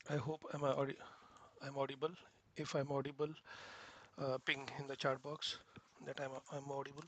I hope I'm audible. If I'm audible, ping in the chat box that I'm audible.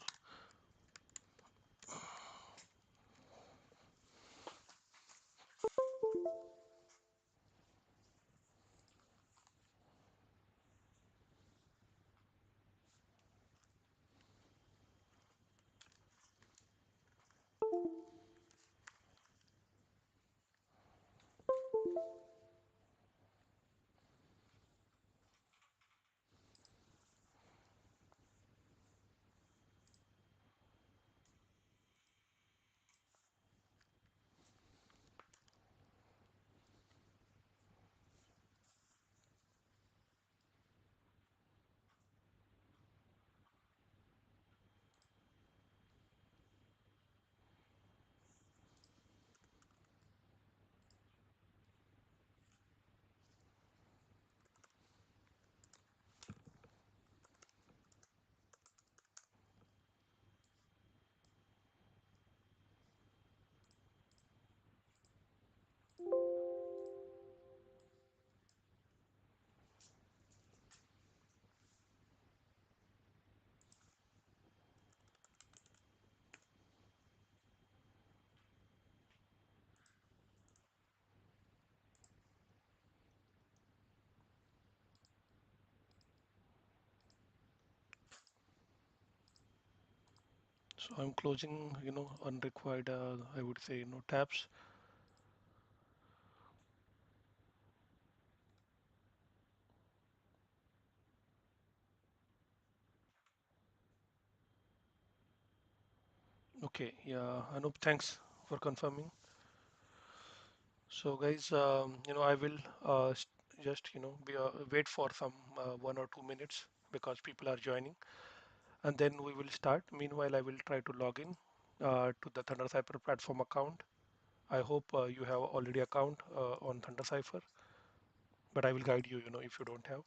So I'm closing, unrequired, I would say, tabs. Okay, yeah, Anup, thanks for confirming. So guys, I will just, wait for some 1 or 2 minutes because people are joining, and then we will start. Meanwhile, I will try to log in to the ThunderCipher platform account. I hope you have already account on ThunderCipher, but I will guide you, if you don't have.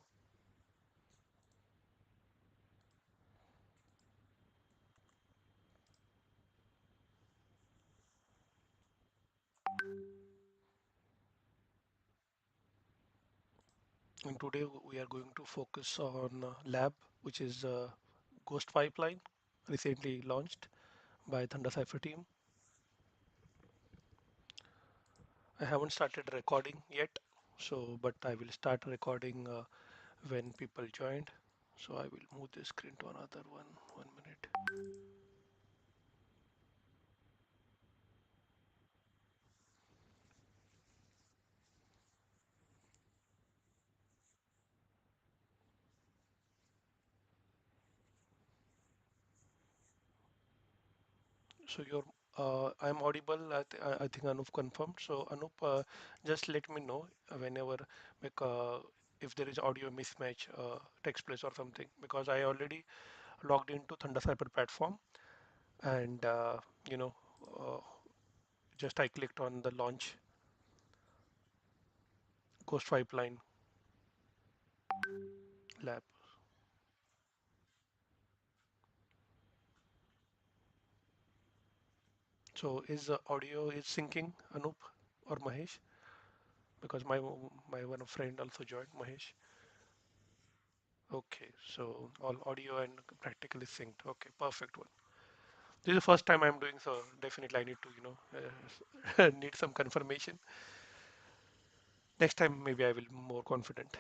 And today we are going to focus on lab, which is Ghost Pipeline, recently launched by ThunderCipher team. I haven't started recording yet, so but I will start recording when people joined. So I will move the screen to another one. 1 minute. So I'm audible. I think Anup confirmed. So Anup, just let me know whenever, like, if there is audio mismatch takes place or something, because I already logged into ThunderCyber platform, and you know, uh, just I clicked on the launch Ghost Pipeline lab. So is audio is syncing, Anup or Mahesh? Because my one friend also joined, Mahesh. Okay, so all audio and practical is synced. Okay, perfect one. This is the first time I'm doing, so definitely I need to, need some confirmation. Next time maybe I will be more confident.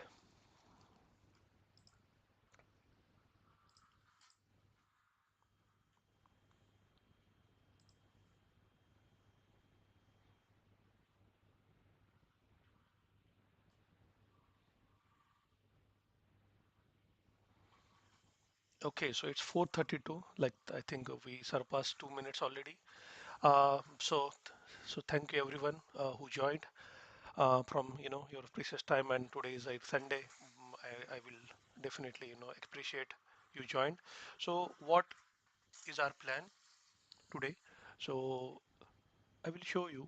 Okay, so it's 4:32. Like I think we surpassed 2 minutes already. So thank you everyone who joined from your precious time. And today is a Sunday. I will definitely appreciate you joined. So what is our plan today? So I will show you.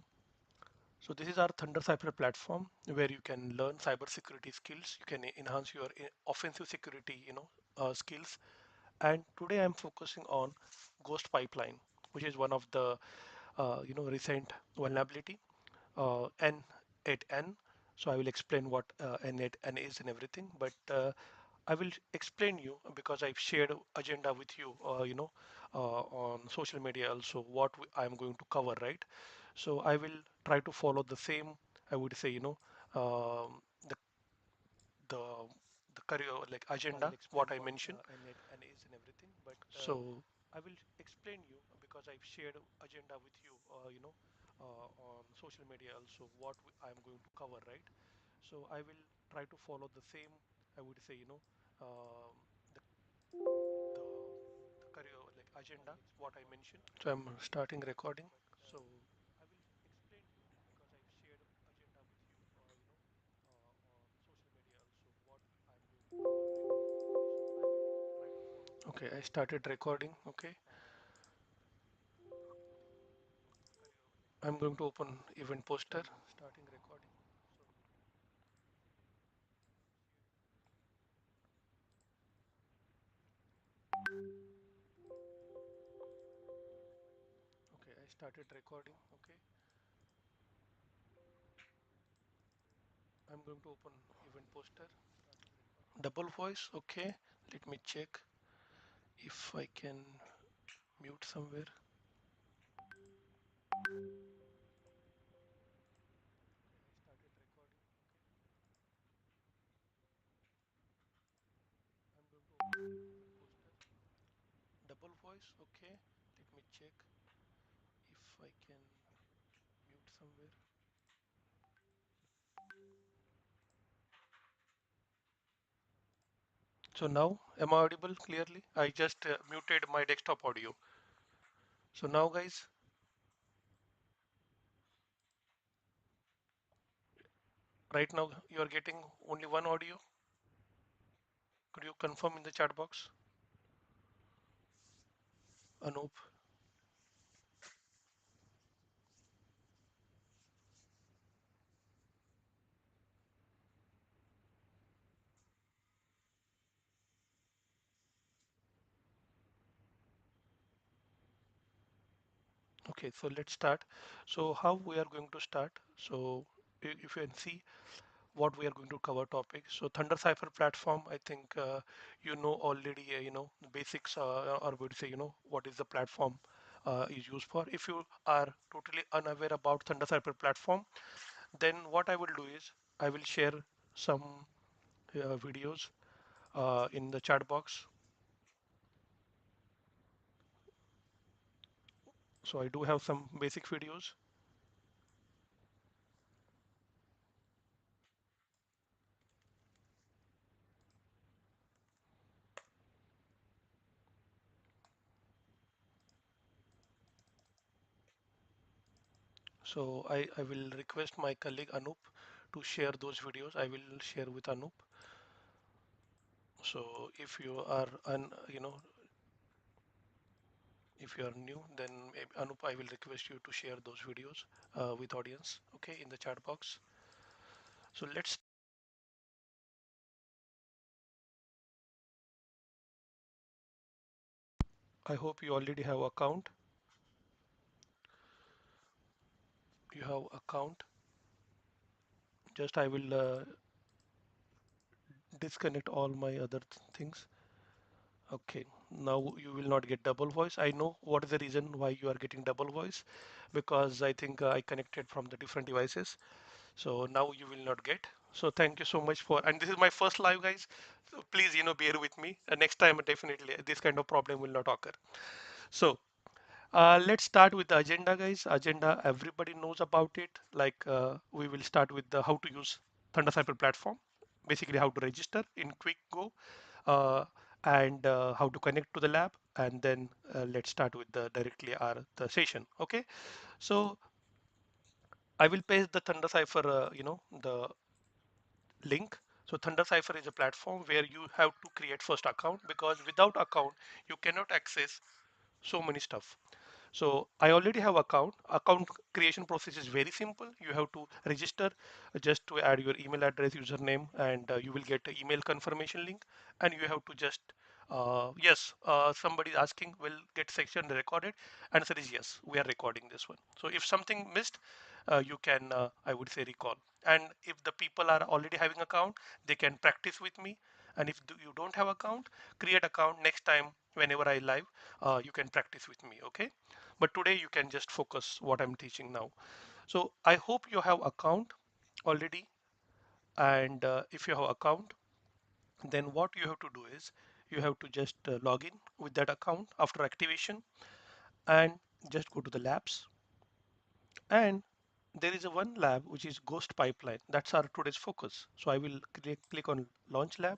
So this is our ThunderCipher platform where you can learn cybersecurity skills. You can enhance your offensive security, skills. And today I'm focusing on Ghost Pipeline, which is one of the, recent vulnerability, n8n. n8n. So I will explain what n8n is and everything, but I will explain you because I've shared agenda with you, on social media also what I'm going to cover, right? So I will try to follow the same, I would say, the the the career like agenda, what I mentioned. N8n is and everything, but so I will explain you because I've shared agenda with you, on social media also what I'm going to cover, right? So I will try to follow the same, I would say, the the the career like agenda, what I mentioned. So I'm starting recording. So I will explain you because I've shared agenda with you, on social media also what I'm going to cover, right? So I will try to follow. Okay, I started recording. Okay, I'm going to open event poster. Starting recording. So okay, I started recording. Okay, I'm going to open event poster. Double voice. Okay, let me check if I can mute somewhere. I started recording. Okay, I'm going to open event poster. Double voice. Okay, let me check if I can mute somewhere. So now, am I audible clearly? I just muted my desktop audio. So now, guys, right now you are getting only one audio. Could you confirm in the chat box, Anup? Okay, so let's start. So how we are going to start? So if you can see what we are going to cover topic. So ThunderCipher platform, I think you know already, the basics, or would say, what is the platform is used for. If you are totally unaware about ThunderCipher platform, then what I will do is I will share some videos in the chat box. So I do have some basic videos. So I will request my colleague Anup to share those videos. I will share with Anup. So if you are if you are new, then Anup, I will request you to share those videos with audience, okay, in the chat box. So let's. I hope you already have account. You have account. Just I will disconnect all my other things. Okay, now you will not get double voice. I know what is the reason why you are getting double voice, because I think I connected from the different devices. So now you will not get. So thank you so much for, and this is my first live, guys. So please, bear with me. Next time, definitely this kind of problem will not occur. So let's start with the agenda, guys. Agenda, everybody knows about it. Like we will start with the how to use ThunderCipher platform, basically how to register in quick go, uh, and how to connect to the lab, and then let's start with the directly our the session. Okay, so I will paste the ThunderCipher, the link. So ThunderCipher is a platform where you have to create first account, because without account you cannot access so many stuff. So I already have account. Account creation process is very simple. You have to register just to add your email address, username, and you will get an email confirmation link. And you have to just yes, somebody is asking, will get section recorded? Answer is yes, we are recording this one. So if something missed, you can I would say recall. and if the people are already having account, they can practice with me. And if you don't have account, create account. Next time whenever I live, you can practice with me. Okay, but today you can just focus what I'm teaching now. So I hope you have account already, and if you have account, then what you have to do is you have to just log in with that account after activation, and just go to the labs. And there is a one lab which is Ghost Pipeline. That's our today's focus. So I will click on Launch Lab.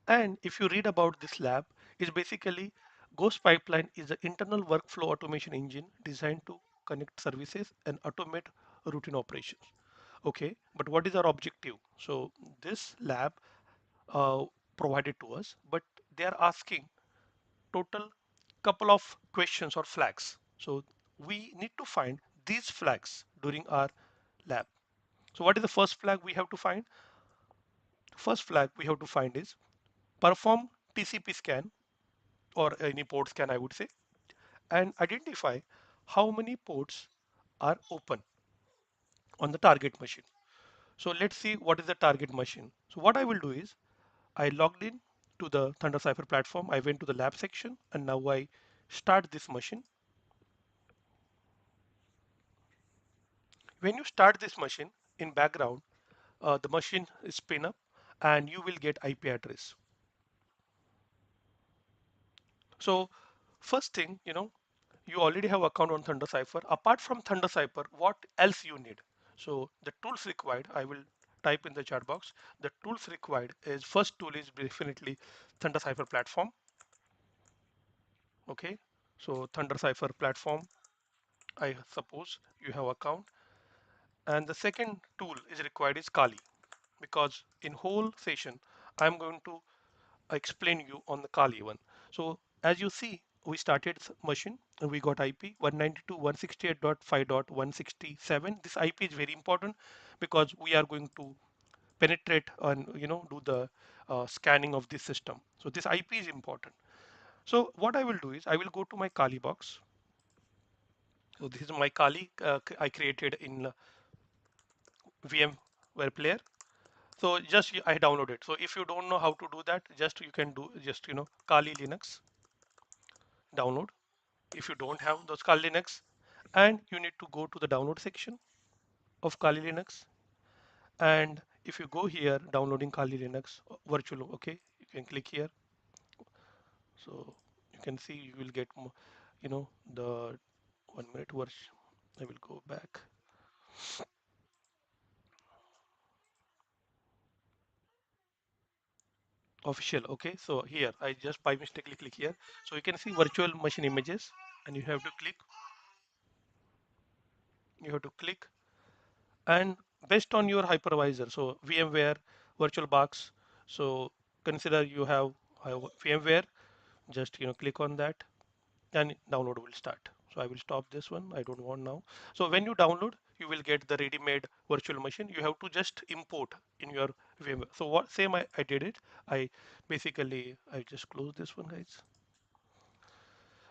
And if you read about this lab, is basically Ghost Pipeline is an internal workflow automation engine designed to connect services and automate routine operations. Okay, but what is our objective? So this lab uh, provided to us, but they are asking total couple of questions or flags. So we need to find these flags during our lab. So what is the first flag we have to find? First flag we have to find is perform TCP scan or any port scan, I would say, and identify how many ports are open on the target machine. So let's see what is the target machine. So what I will do is I logged in to the ThunderCipher platform. I went to the lab section and now I start this machine. When you start this machine in background, the machine is spin up and you will get IP address. So first thing, you already have account on ThunderCipher. Apart from ThunderCipher, what else you need? So the tools required, I will type in the chat box. The tools required is first tool is definitely ThunderCipher platform. Okay. So ThunderCipher platform, I suppose you have account. And the second tool is required is Kali, because in whole session, I'm going to explain you on the Kali one. So as you see, we started machine and we got IP 192.168.5.167. This IP is very important because we are going to penetrate and do the scanning of this system. So this IP is important. So what I will do is I will go to my Kali box. So this is my Kali I created in VMware player. So just I downloaded. So if you don't know how to do that, just you can do just Kali Linux download. If you don't have those Kali Linux, and you need to go to the download section of Kali Linux, and if you go here downloading Kali Linux virtual, okay, you can click here. So you can see you will get the 1 minute version. I will go back. Official, okay. So here I just by mistakenly click here. So you can see virtual machine images, and you have to click and based on your hypervisor, so VMware VirtualBox, so consider you have VMware, just click on that and download will start. So I will stop this one, I don't want now. So when you download, you will get the ready-made virtual machine. You have to just import in your VMware. So what same I did it. I just close this one, guys.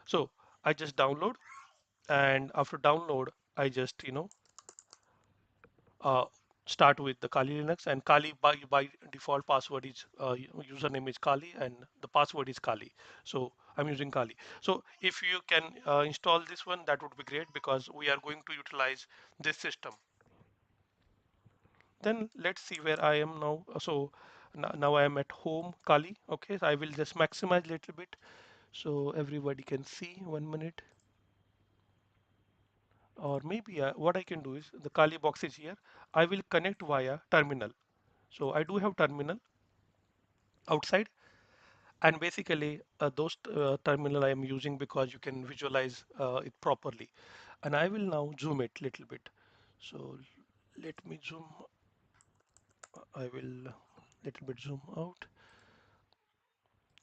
So I just download, and after download I just uh, start with the Kali Linux, and Kali by default password is username is Kali and the password is Kali. So I'm using Kali. So if you can install this one, that would be great because we are going to utilize this system. Then let's see where I am now. So now I am at home Kali. Okay, so I will just maximize a little bit so everybody can see. 1 minute. Or maybe what I can do is the Kali box is here. I will connect via terminal. So I do have terminal outside, and basically those terminal I am using because you can visualize it properly. And I will now zoom it little bit. So let me zoom. I will little bit zoom out,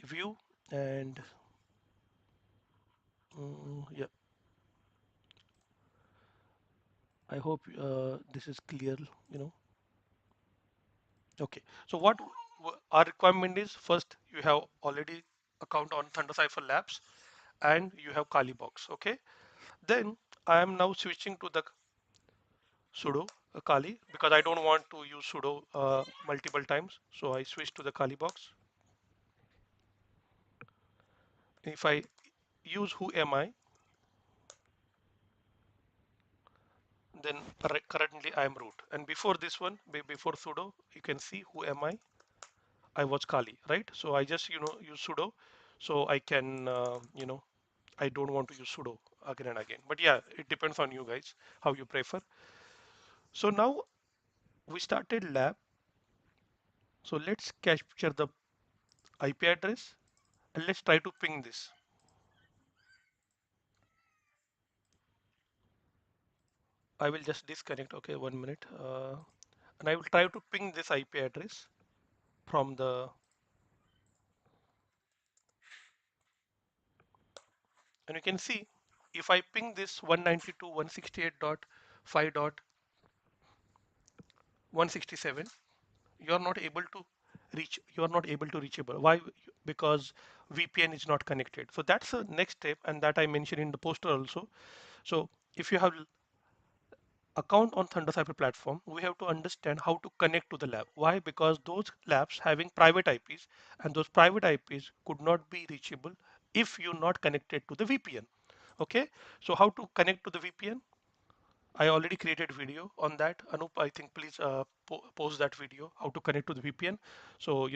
view, and yeah, I hope this is clear. You know. Okay. So what our requirement is, first you have already account on ThunderCipher Labs and you have Kali box. Okay. Then I am now switching to the sudo Kali because I don't want to use sudo multiple times. So I switch to the Kali box. If I use who am I, then currently I am root. And before this one, before sudo, you can see who am I. I was Kali, right? So I just use sudo, so I can I don't want to use sudo again and again. But yeah, it depends on you guys how you prefer. So now we started lab. So let's capture the IP address and let's try to ping this. I will just disconnect. Okay, 1 minute. And I will try to ping this IP address from the, and you can see if I ping this 192.168.5.167, you are not able to reach, you are not able to reachable. Why? Because VPN is not connected. So that's the next step, and that I mentioned in the poster also. So if you have account on ThunderCipher platform, we have to understand how to connect to the lab. Why? Because those labs having private IPs, and those private IPs could not be reachable if you're not connected to the VPN. Okay, so how to connect to the VPN? I already created video on that. Anup, I think please post that video how to connect to the VPN. So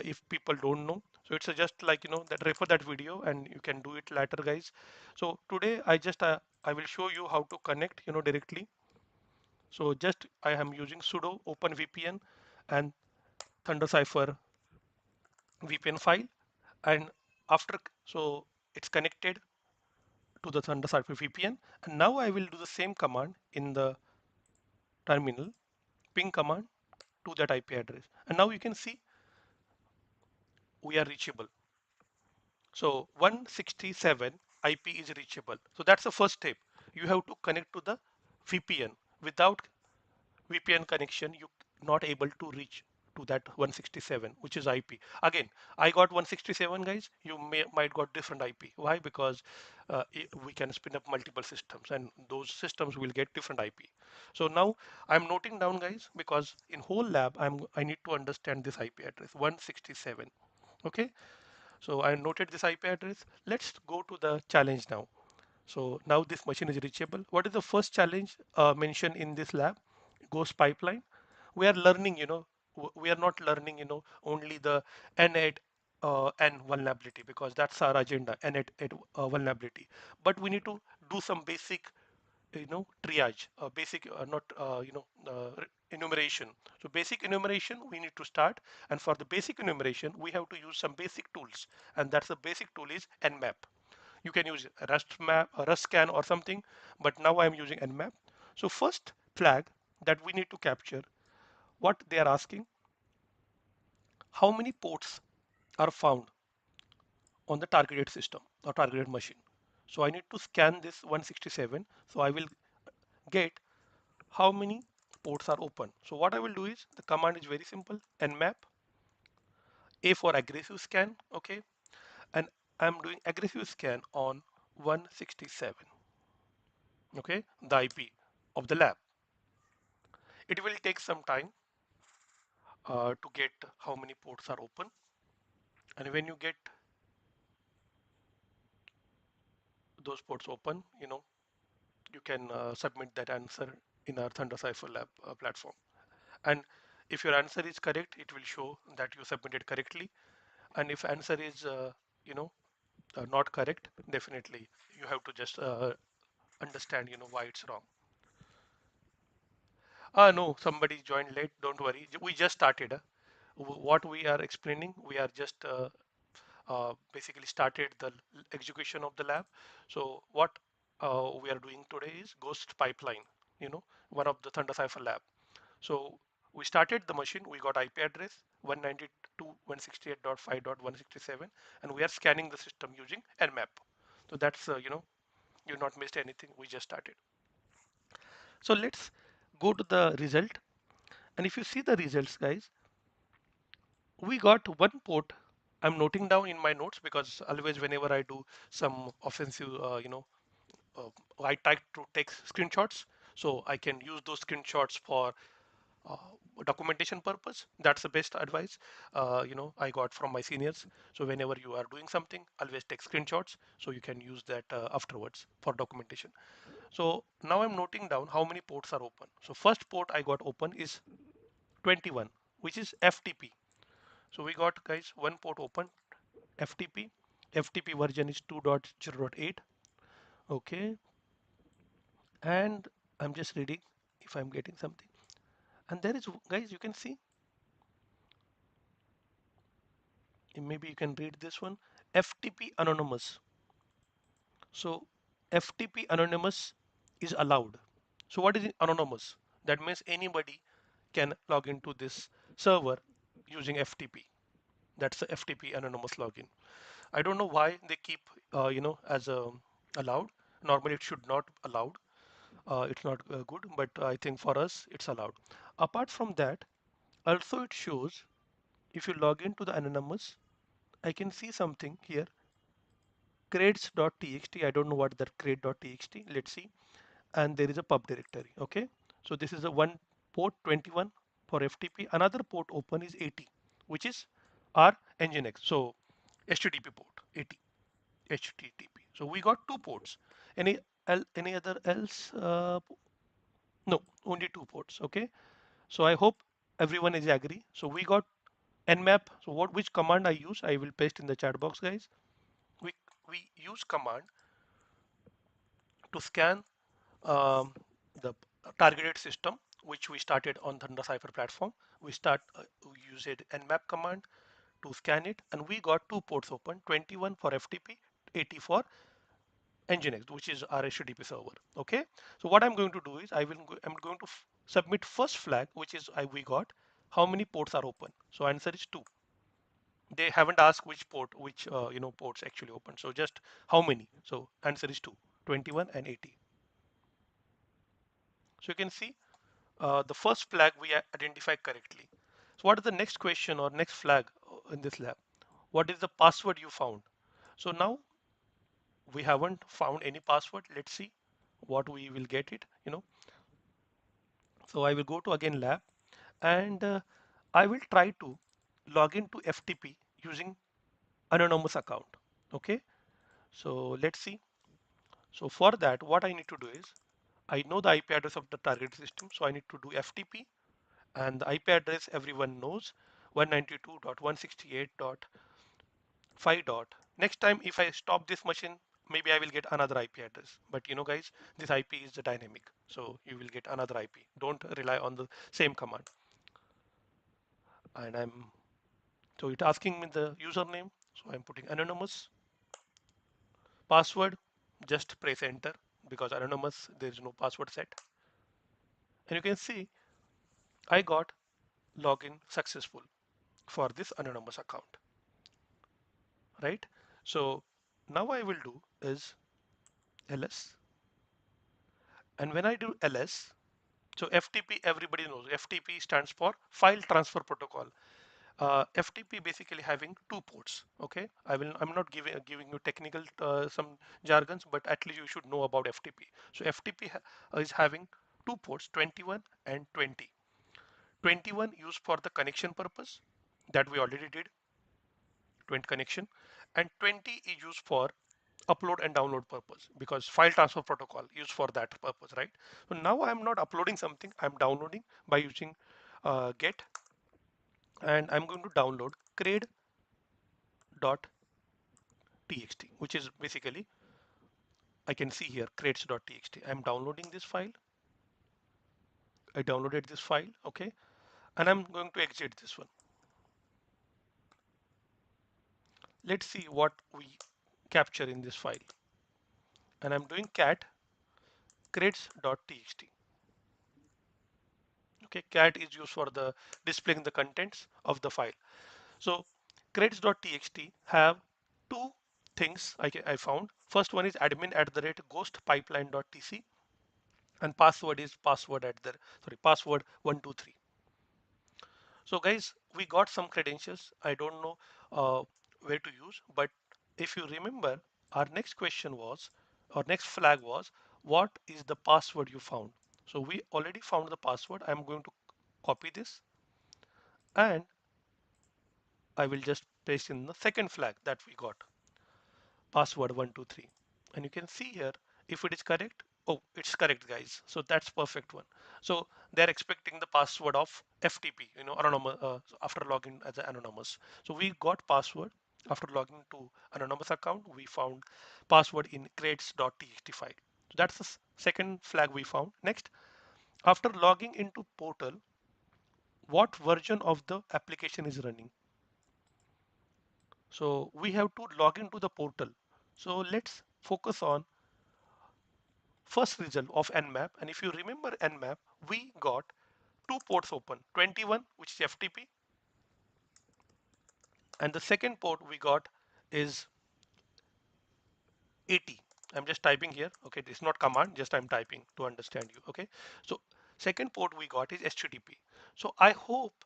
if people don't know, so it's just like that, refer that video and you can do it later, guys. So today I will show you how to connect directly. So just I am using sudo open VPN and ThunderCipher VPN file, and after, so it's connected to the ThunderCipher VPN, and now I will do the same command in the terminal, ping command to that IP address, and now you can see we are reachable. So 167 IP is reachable. So that's the first step. You have to connect to the VPN. Without VPN connection, you not able to reach to that 167, which is IP. Again, I got 167, guys. You might got different IP. Why? Because we can spin up multiple systems, and those systems will get different IP. So now I'm noting down, guys, because in whole lab I need to understand this IP address 167. Okay, so I noted this IP address. Let's go to the challenge now. So now this machine is reachable. What is the first challenge mentioned in this lab? GhostPipeline. We are learning, we are not learning, only the n8 n vulnerability, because that's our agenda, n8 vulnerability. But we need to do some basic, triage, basic, not, enumeration. So basic enumeration we need to start, and for the basic enumeration we have to use some basic tools, and that's the basic tool is nmap. You can use rust map, rust scan or something, but now I'm using nmap. So first flag that we need to capture, what they are asking, how many ports are found on the targeted system or targeted machine. So I need to scan this 167, so I will get how many ports are open. So what I will do is, the command is very simple, nmap a for aggressive scan. Okay, and I'm doing aggressive scan on 167. Okay, the IP of the lab. It will take some time to get how many ports are open, and when you get those ports open, you can submit that answer in our ThunderCipher lab platform. And if your answer is correct, it will show that you submitted correctly. And if answer is you know not correct, definitely you have to just understand why it's wrong. No, somebody joined late, don't worry, we just started. What we are explaining, we are just basically started the execution of the lab. So what we are doing today is GhostPipeline, one of the ThunderCipher lab. So we started the machine, we got IP address 192.168.5.167, and we are scanning the system using nmap. So that's, you not missed anything, we just started. So let's go to the result. And if you see the results, guys, we got one port. I'm noting down in my notes because always whenever I do some offensive, I try to take screenshots. So I can use those screenshots for uh, documentation purpose. That's the best advice I got from my seniors. So whenever you are doing something, always take screenshots so you can use that afterwards for documentation. So now I'm noting down how many ports are open. So first port I got open is 21, which is FTP. So we got, guys, one port open, FTP. FTP version is 2.0.8. Okay, and I'm just reading if I'm getting something. And there is, guys, you can see, maybe you can read this one, FTP anonymous. So FTP anonymous is allowed. So what is anonymous? That means anybody can log into this server using FTP. That's the FTP anonymous login. I don't know why they keep as a allowed. Normally it should not allowed. It's not good, but I think for us it's allowed. Apart from that, also it shows if you log into the anonymous, I can see something here, crates.txt. I don't know what that crate.txt. Let's see. And there is a pub directory. Okay. So this is a one port 21 for FTP. Another port open is 80, which is our Nginx. So HTTP port 80, HTTP. So we got two ports. Any other else? No, only two ports. Okay. So I hope everyone is agree. So we got nmap. So which command I use, I will paste in the chat box, guys. We we use command to scan um, the targeted system, which we started on ThunderCipher platform. We used nmap command to scan it, and we got two ports open: 21 for FTP, 80 for Nginx, which is our HTTP server. Okay. So what I'm going to do is I'm going to submit first flag, which is we got how many ports are open. So answer is two. They haven't asked which port, which ports actually open. So just how many. So answer is two, 21 and 80. So you can see the first flag we identified correctly. So what is the next question or next flag in this lab? What is the password you found? So now we haven't found any password. Let's see what we will get it. So I will go to again lab, and I will try to log into FTP using anonymous account. Okay. So let's see. So for that, what I need to do is I know the IP address of the target system. So I need to do FTP, and the IP address everyone knows, 192.168.5 dot. Next time if I stop this machine, maybe I will get another IP address. But guys, this IP is dynamic, so you will get another IP. Don't rely on the same command. And so it's asking me the username, so I'm putting anonymous. Password, just press enter, because anonymous there is no password set. And you can see I got login successful for this anonymous account, right? So now I will do is ls, and when I do ls, so FTP, everybody knows FTP stands for file transfer protocol. FTP basically having two ports. Okay, I'm not giving you technical some jargons, but at least you should know about FTP. So FTP is having two ports, 21 and 20. 21 used for the connection purpose that we already did, 20 connection, and 20 is used for upload and download purpose, because file transfer protocol used for that purpose, right? So now I'm not uploading something, I'm downloading by using get, and I'm going to download crate.txt, which is basically, I can see here crates.txt. I'm downloading this file. I downloaded this file. Okay, and I'm going to exit this one. Let's see what we capture in this file. And I'm doing cat crates.txt. Okay, cat is used for the displaying the contents of the file. So crates.txt have two things I found. First one is admin at the rate ghostpipeline.tc, and password is password 123. So guys, we got some credentials. I don't know where to use, but if you remember, our next question was, or next flag was, what is the password you found? So we already found the password. I'm going to copy this and I will just paste in the second flag that we got, password 123. And you can see here if it is correct. Oh, it's correct, guys. So that's perfect one. So they're expecting the password of FTP, anonymous, after login as anonymous. So we got password after logging to anonymous account. We found password in crates.txt file. So that's the second flag we found. Next, after logging into portal, what version of the application is running? So we have to log into the portal. So let's focus on first result of nmap. And if you remember nmap, we got two ports open, 21, which is FTP, and the second port we got is 80. I'm just typing here. Okay, it's not command, just I'm typing to understand you. Okay, so second port we got is HTTP. So I hope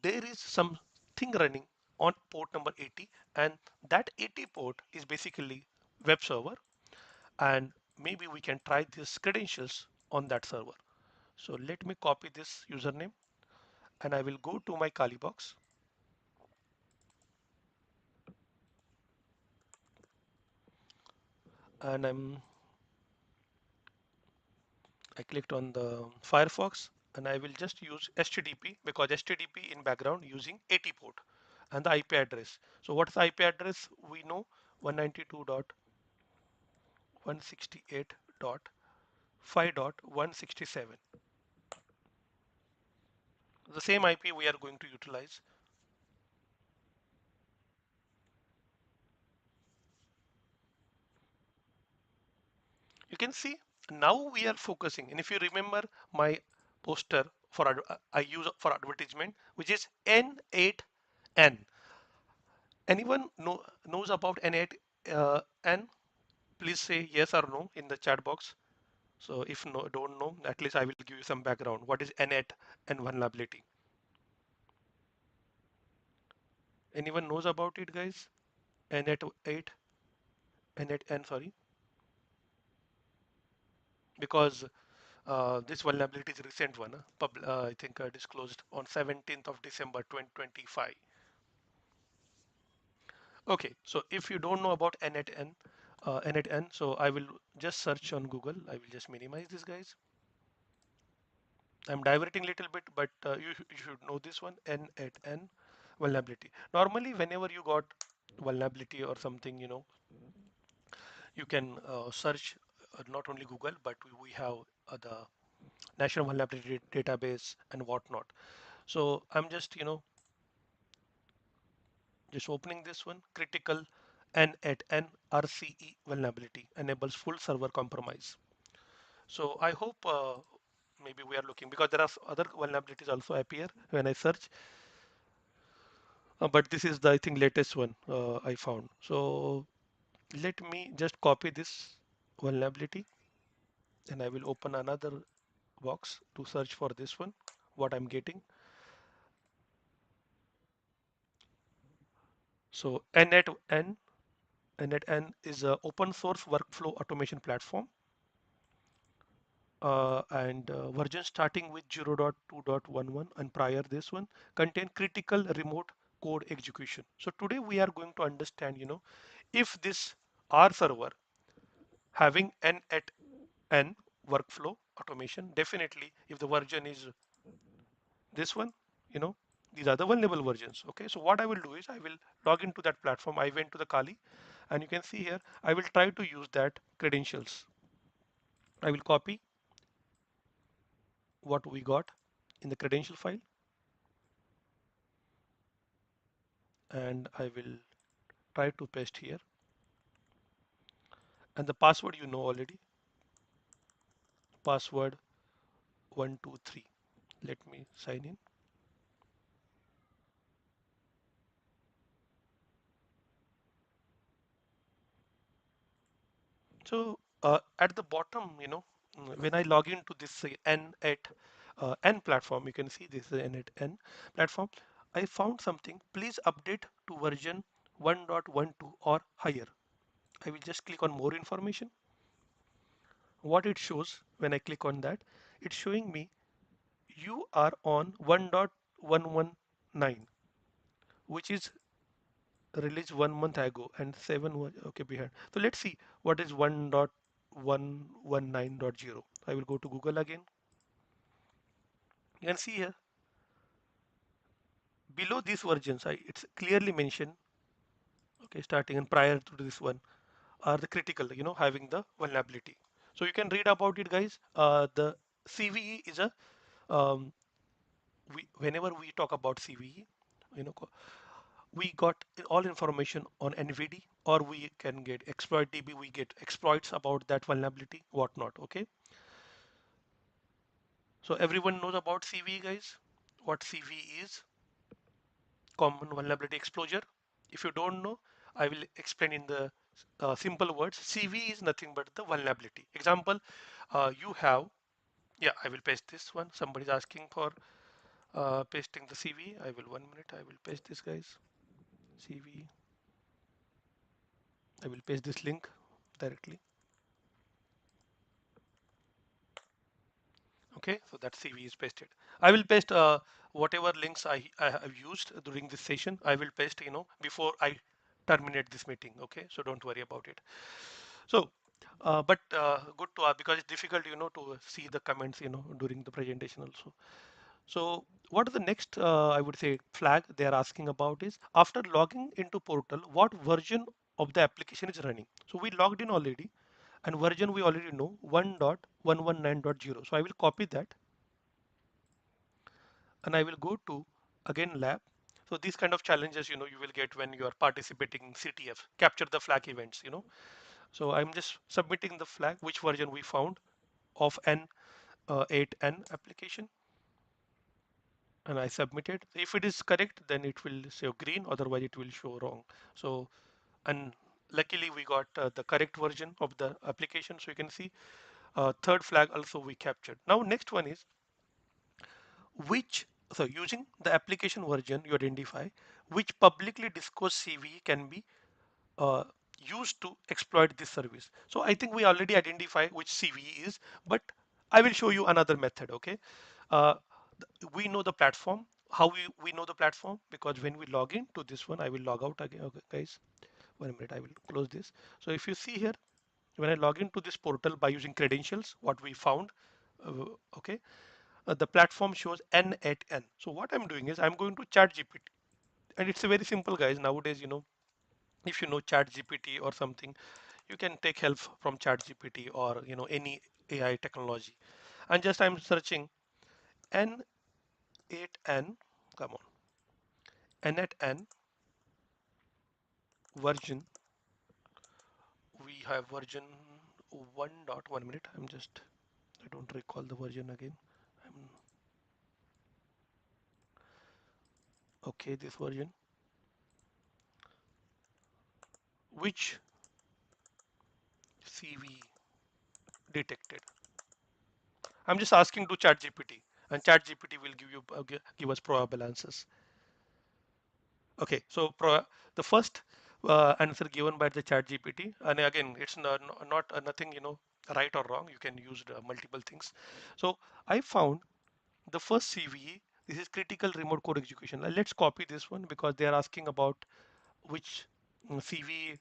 there is something running on port number 80, and that 80 port is basically web server, and maybe we can try these credentials on that server. So let me copy this username and I will go to my Kali box, and I clicked on the Firefox, and I will just use HTTP because HTTP in background using 80 port and the IP address. So what's the IP address? We know 192.168.5.167. The same IP we are going to utilize. You can see now we are focusing, and if you remember my poster for I use for advertisement, which is n8n. Anyone knows about n8n? Please say yes or no in the chat box. So if no, don't know, at least I will give you some background. What is n8n vulnerability? Anyone knows about it, guys? n8, n8n, sorry, because this vulnerability is a recent one. I think disclosed on 17th of December 2025. Okay, so if you don't know about n8n, so I will just search on Google. I will just minimize this, guys. I'm diverting a little bit, but you should know this one, n8n vulnerability. Normally, whenever you got vulnerability or something, you can search not only Google, but we have the National Vulnerability Database and whatnot. So I'm just opening this one, critical n8n RCE vulnerability enables full server compromise. So I hope maybe we are looking because there are other vulnerabilities also appear when I search. But this is the I think latest one I found. So let me just copy this vulnerability and I will open another box to search for this one, what I'm getting. So n8n is a open source workflow automation platform, and version starting with 0.2.11 and prior this one contain critical remote code execution. So today we are going to understand, if this R server having n at n workflow automation, definitely if the version is this one, you know these are the vulnerable versions. Okay, so what I will do is I will log into that platform. I went to the Kali, and you can see here I will try to use that credentials. I will copy what we got in the credential file, and I will try to paste here, and the password you know already, password 123. Let me sign in. So at the bottom, when I log into this n8n platform, you can see this is n8n platform. I found something. Please update to version 1.12 or higher. I will just click on more information. What it shows when I click on that, it's showing me you are on 1.119, which is released 1 month ago, and 7 was okay behind. So let's see what is 1.119.0. I will go to Google again. You can see here below these versions, it's clearly mentioned, okay, starting and prior to this one are the critical, having the vulnerability. So you can read about it, guys. The CVE is a um, whenever we talk about CVE, you know, we got all information on NVD, or we can get exploit DB. We get exploits about that vulnerability, whatnot. Okay, so everyone knows about CVE, guys. What CVE is? Common vulnerability exposure. If you don't know, I will explain in the simple words. CVE is nothing but the vulnerability. Example, you have, yeah, I will paste this one. Somebody is asking for pasting the CVE. I will 1 minute. I will paste this, guys. CVE. I will paste this link directly. Okay, so that CV is pasted. I will paste whatever links I have used during this session. I will paste, before I terminate this meeting. Okay, so don't worry about it. So, but good to because it's difficult, to see the comments, during the presentation also. So, what is the next, I would say, flag they are asking about is after logging into portal, what version of the application is running? So we logged in already, and version we already know 1.119.0. So I will copy that, and I will go to again lab. So these kind of challenges, you will get when you are participating in CTF, capture the flag events. So I'm just submitting the flag, which version we found of n8n application, and I submit it. If it is correct, then it will show green, otherwise it will show wrong. So, and luckily we got the correct version of the application. So you can see third flag also we captured. Now next one is which, so using the application version you identify which publicly disclosed CVE can be uh, used to exploit this service. So I think we already identify which CVE is, but I will show you another method. Okay, uh, we know the platform. How we know the platform? Because when we log in to this one, I will log out again. Okay, guys, 1 minute. I will close this. So if you see here, when I log into this portal by using credentials, what we found, uh, okay, the platform shows n8n. So what I'm doing is I'm going to chat GPT, and it's a very simple, guys. Nowadays, if you know chat GPT or something, you can take help from chat GPT or any AI technology. And just I'm searching n8n, come on, n8n version. We have version 1.1 minute. I'm just, I don't recall the version again. I'm, okay, this version, which CV detected. I'm just asking to ChatGPT, and ChatGPT will give us probable answers. Okay, so the first answer given by the ChatGPT, and again, it's not nothing right or wrong. You can use multiple things. So I found the first CVE. This is critical remote code execution. Let's copy this one because they are asking about which CVE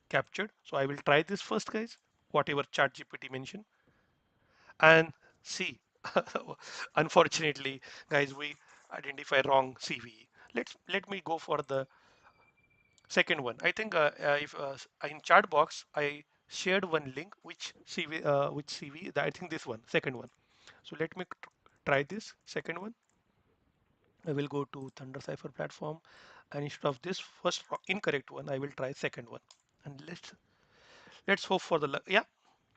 captured. So I will try this first, guys. Whatever ChatGPT mentioned, and see, unfortunately, guys, we identify wrong CVE. Let me go for the second one. I think if in chat box I shared one link which CV, I think this one, second one. So let me try this second one. I will go to ThunderCipher platform, and instead of this first incorrect one, I will try second one. And let's hope for the luck. Yeah,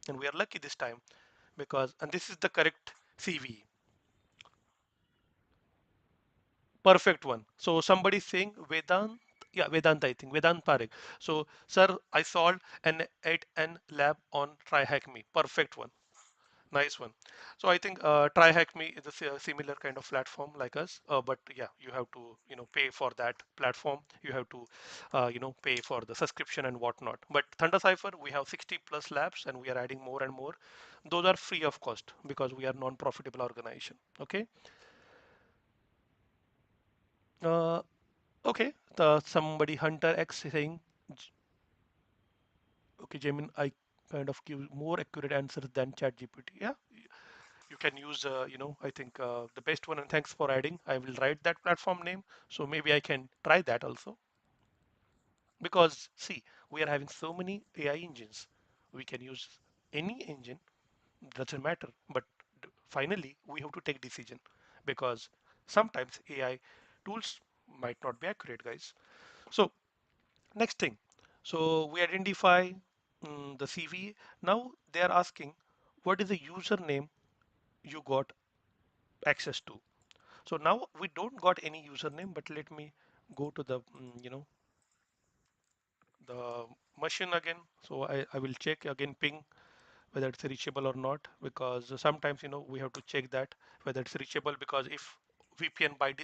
and we are lucky this time because, and this is the correct CV. Perfect one. So somebody is saying Vedant, yeah, Vedant, I think, Vedant Parekh. So, sir, I solved an 8N lab on Try Hack Me. Perfect one. Nice one. So I think TryHackMe is a similar kind of platform like us, but yeah, you have to pay for that platform. You have to pay for the subscription and whatnot. But ThunderCipher, we have 60 plus labs, and we are adding more and more. Those are free of cost because we are non-profitable organization. Okay. Uh, okay. Somebody Hunter X saying, okay, Jamin, I kind of give more accurate answers than ChatGPT. Yeah, you can use I think the best one, and thanks for adding. I will write that platform name, so maybe I can try that also. Because see, we are having so many AI engines, we can use any engine, doesn't matter, but finally we have to take decision, because sometimes AI tools might not be accurate, guys. So next thing, so we identify the CV. Now they are asking, what is the username you got access to? So now we don't got any username, but let me go to the the machine again. So I will check again ping whether it's reachable or not, because sometimes we have to check that whether it's reachable, because if VPN by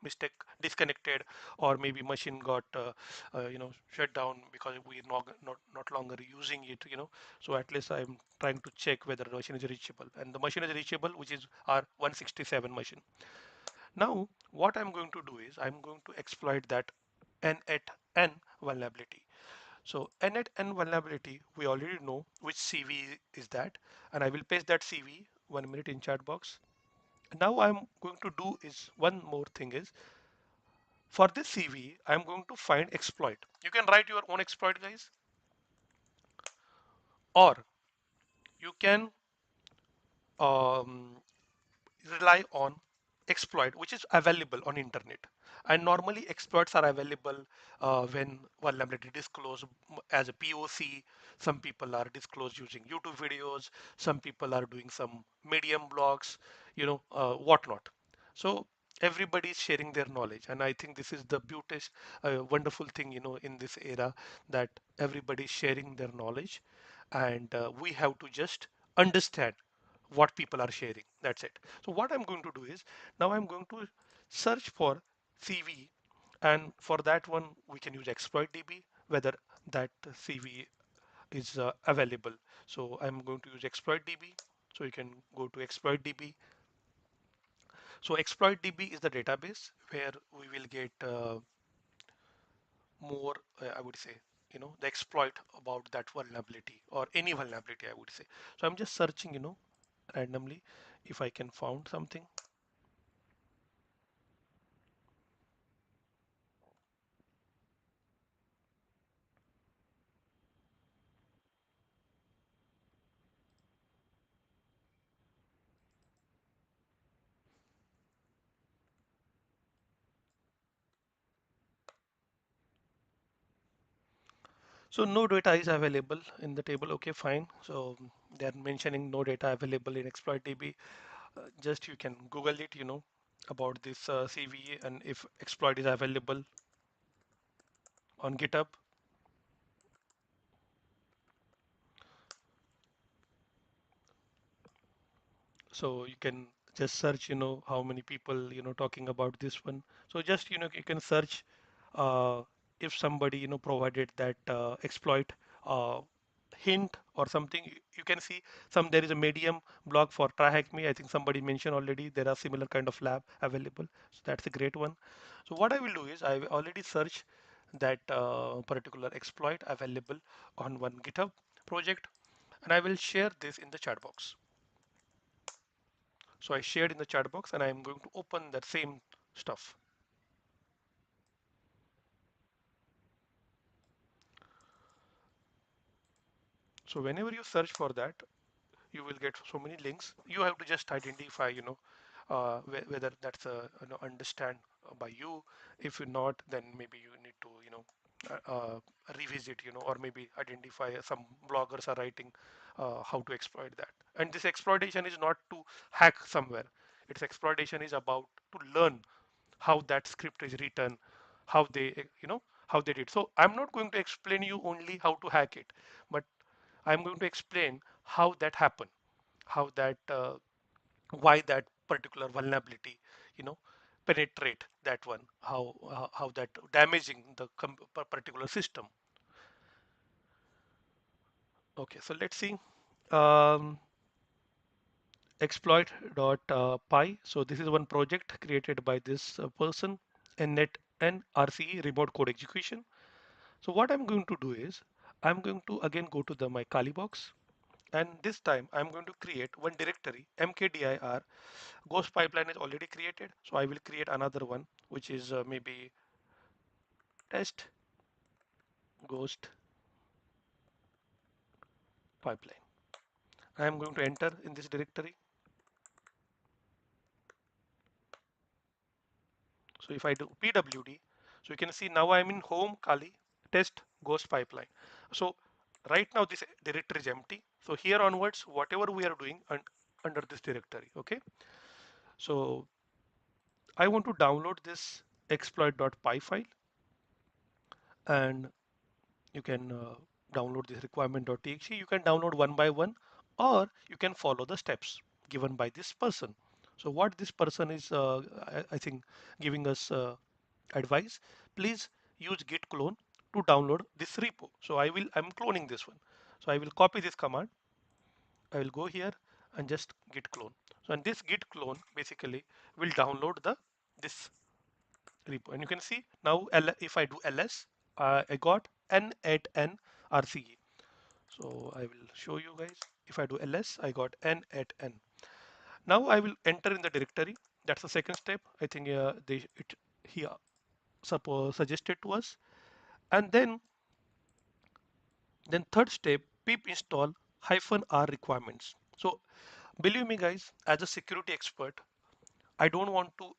mistake disconnected, or maybe machine got shut down because we are not longer using it, so at least I'm trying to check whether the machine is reachable, and the machine is reachable, which is our 167 machine. Now, what I'm going to do is I'm going to exploit that n8n vulnerability. So n8n vulnerability, we already know which CV is that, and I will paste that CV 1 minute in chat box. Now I'm going to do is one more thing is, for this CV, I'm going to find exploit. You can write your own exploit, guys, or you can um, rely on exploit which is available on internet, and normally exploits are available when vulnerability disclosed as a POC. Some people are disclosed using YouTube videos, some people are doing some medium blogs, whatnot. So everybody is sharing their knowledge, and I think this is the beauteous wonderful thing in this era, that everybody is sharing their knowledge, and we have to just understand what people are sharing. That's it. So what I'm going to do is, now I'm going to search for CV, and for that one we can use exploit DB, whether that CV is available. So I'm going to use exploit DB. So you can go to exploit DB. So exploit DB is the database where we will get more, I would say, the exploit about that vulnerability, or any vulnerability, I would say. So I'm just searching, randomly, if I can found something. So no data is available in the table. Okay, fine. So they're mentioning no data available in exploit DB. Just you can Google it, about this CVE, and if exploit is available on GitHub. So you can just search, how many people, talking about this one. So just, you can search if somebody, provided that exploit uh, hint or something. You can see there is a Medium blog for try hack me. I think somebody mentioned already there are similar kind of lab available. So that's a great one. So what I will do is I will already search that particular exploit available on one GitHub project, and I will share this in the chat box. So I shared in the chat box, and I'm going to open that same stuff. So whenever you search for that, you will get so many links. You have to just identify, whether that's understand by you. If you not, then maybe you need to, revisit, or maybe identify some bloggers are writing how to exploit that. And this exploitation is not to hack somewhere. Its exploitation is about to learn how that script is written, how they, how they did. So I'm not going to explain you only how to hack it, but I'm going to explain how that happened, how that why that particular vulnerability, you know, penetrate that one, how that damaging the particular system. Okay, so let's see. Um, exploit.py. So this is one project created by this person, n8n RCE remote code execution. So what I'm going to do is I'm going to again go to the my Kali box, and this time I'm going to create one directory mkdir. Ghost pipeline is already created, so I will create another one which is maybe test ghost pipeline. I am going to enter in this directory. So if I do pwd, so you can see now I'm in home Kali test ghost pipeline. So right now this directory is empty. So here onwards, whatever we are doing under this directory, okay. So I want to download this exploit.py file, and you can download this requirement.txt. You can download one by one, or you can follow the steps given by this person. So what this person is, I think, giving us advice, please use git clone to download this repo. So I'm cloning this one. So I will copy this command. I will go here and just git clone. So and this git clone basically will download this repo, and you can see now if I do ls, I got n8n RCE. So I will show you guys. If I do ls, I got n8n. Now I will enter in the directory. That's the second step. I think it here suppose suggested to us. And then third step, pip install -r requirements. So believe me guys, as a security expert, I don't want to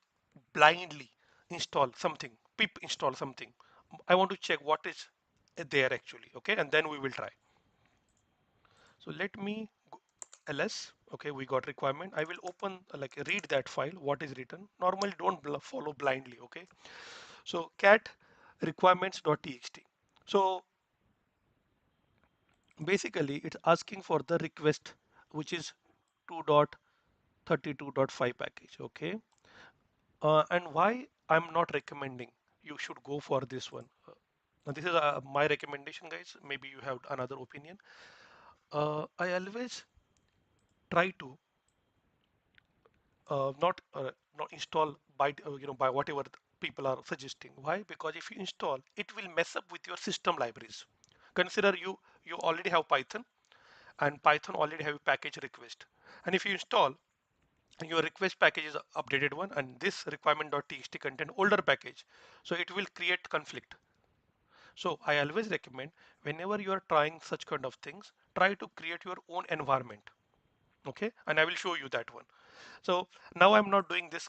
blindly install something, pip install something. I want to check what is there actually, okay, and then we will try. So let me go ls, okay, we got requirement. I will open like read that file, what is written. Normally don't follow blindly, okay. So cat requirements.txt. So basically it's asking for the request, which is 2.32.5 package, okay. And why I'm not recommending you should go for this one. Now this is my recommendation, guys. Maybe you have another opinion. I always try to not install by by whatever people are suggesting. Why? Because if you install, it will mess up with your system libraries. Consider you already have Python, and Python already have a package request. And if you install, your request package is updated one, and this requirement.txt contain older package, so it will create conflict. So I always recommend, whenever you are trying such kind of things, try to create your own environment, okay, and I will show you that one. So now I'm not doing this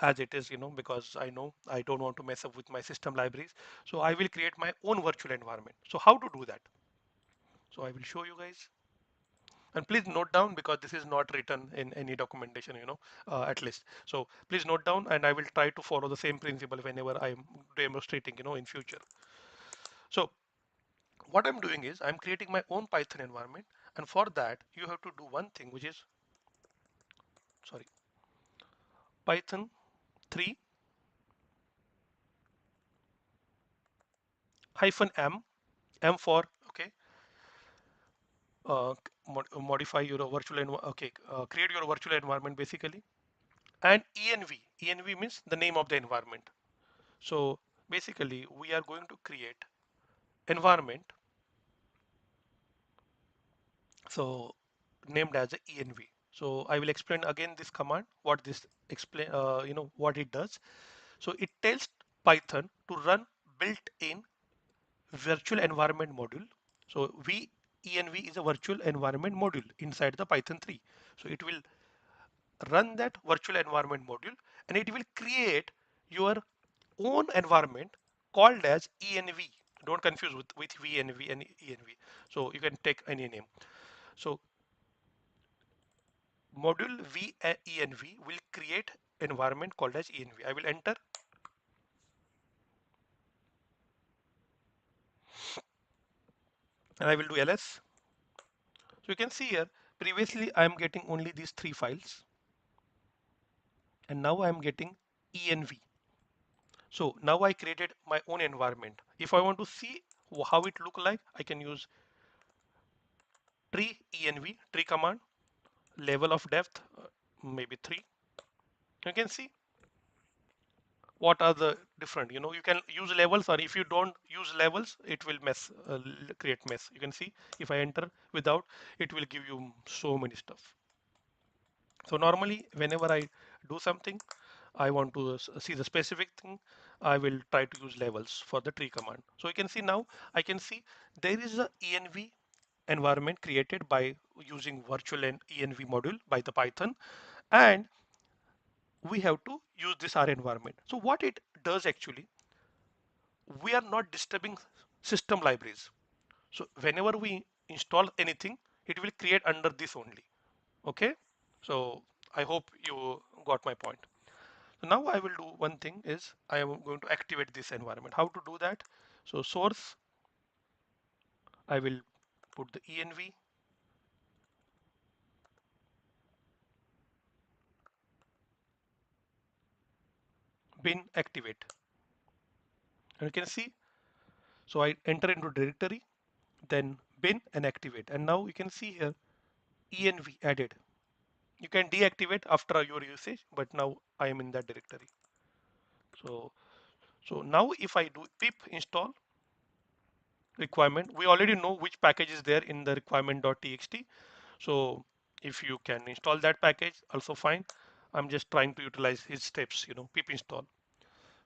as it is, because I know I don't want to mess up with my system libraries. So I will create my own virtual environment. So how to do that? So I will show you guys. And please note down, because this is not written in any documentation, at least. So please note down, and I will try to follow the same principle whenever I'm demonstrating, in future. So what I'm doing is I'm creating my own Python environment, and for that you have to do one thing, which is, sorry, Python 3 hyphen m for, okay, uh, modify your virtual okay, create your virtual environment basically, and env means the name of the environment. So basically we are going to create environment, so named as a env. So I will explain again this command, what this explain, what it does. So it tells Python to run built-in virtual environment module. So env is a virtual environment module inside the Python 3. So it will run that virtual environment module, and it will create your own environment called as env. Don't confuse with vnv and env. So you can take any name. So module env will create environment called as env. I will enter, and I will do ls. So you can see here Previously I am getting only these three files, and now I am getting env. So now I created my own environment. If I want to see how it look like, I can use tree env, tree command, level of depth, maybe 3. You can see what are the different, you can use levels, or if you don't use levels, it will create mess. You can see if I enter without, it will give you so many stuff. So normally whenever I do something, I want to see the specific thing, I will try to use levels for the tree command. So you can see now, I can see there is a env environment created by using virtual and env module by the Python, and we have to use this R environment. So what it does actually, we are not disturbing system libraries. So whenever we install anything, it will create under this only. Okay. So I hope you got my point. So now I will do one thing is I am going to activate this environment. How to do that? So source, I will put the env, bin activate. And you can see, so I enter into directory, then bin and activate. And now you can see here env added. You can deactivate after your usage, but now I am in that directory. So, so now if I do pip install requirement, we already know which package is there in the requirement.txt. So if you can install that package, also fine. I'm just trying to utilize his steps, pip install.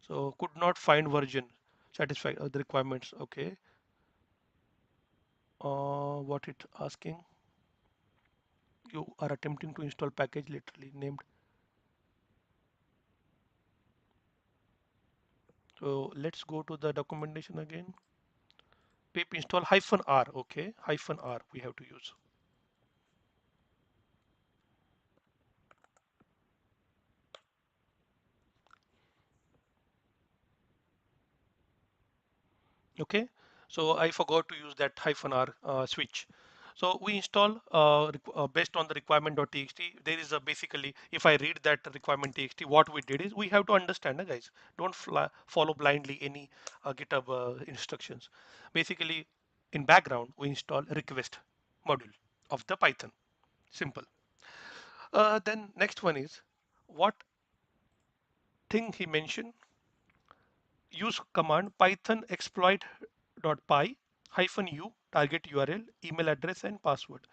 So could not find version satisfy the requirements. Okay. What it asking? You are attempting to install package literally named. So let's go to the documentation again. Pip install -r. Okay, -r we have to use. Okay, so I forgot to use that -r switch. So we install based on the requirement.txt. There is a basically, if I read that requirement.txt, what we did is we have to understand, guys. Don't follow blindly any GitHub instructions. Basically, in background, we install request module of the Python. Simple. Then next one is what thing he mentioned. Use command python exploit.py -u target URL, email address and password.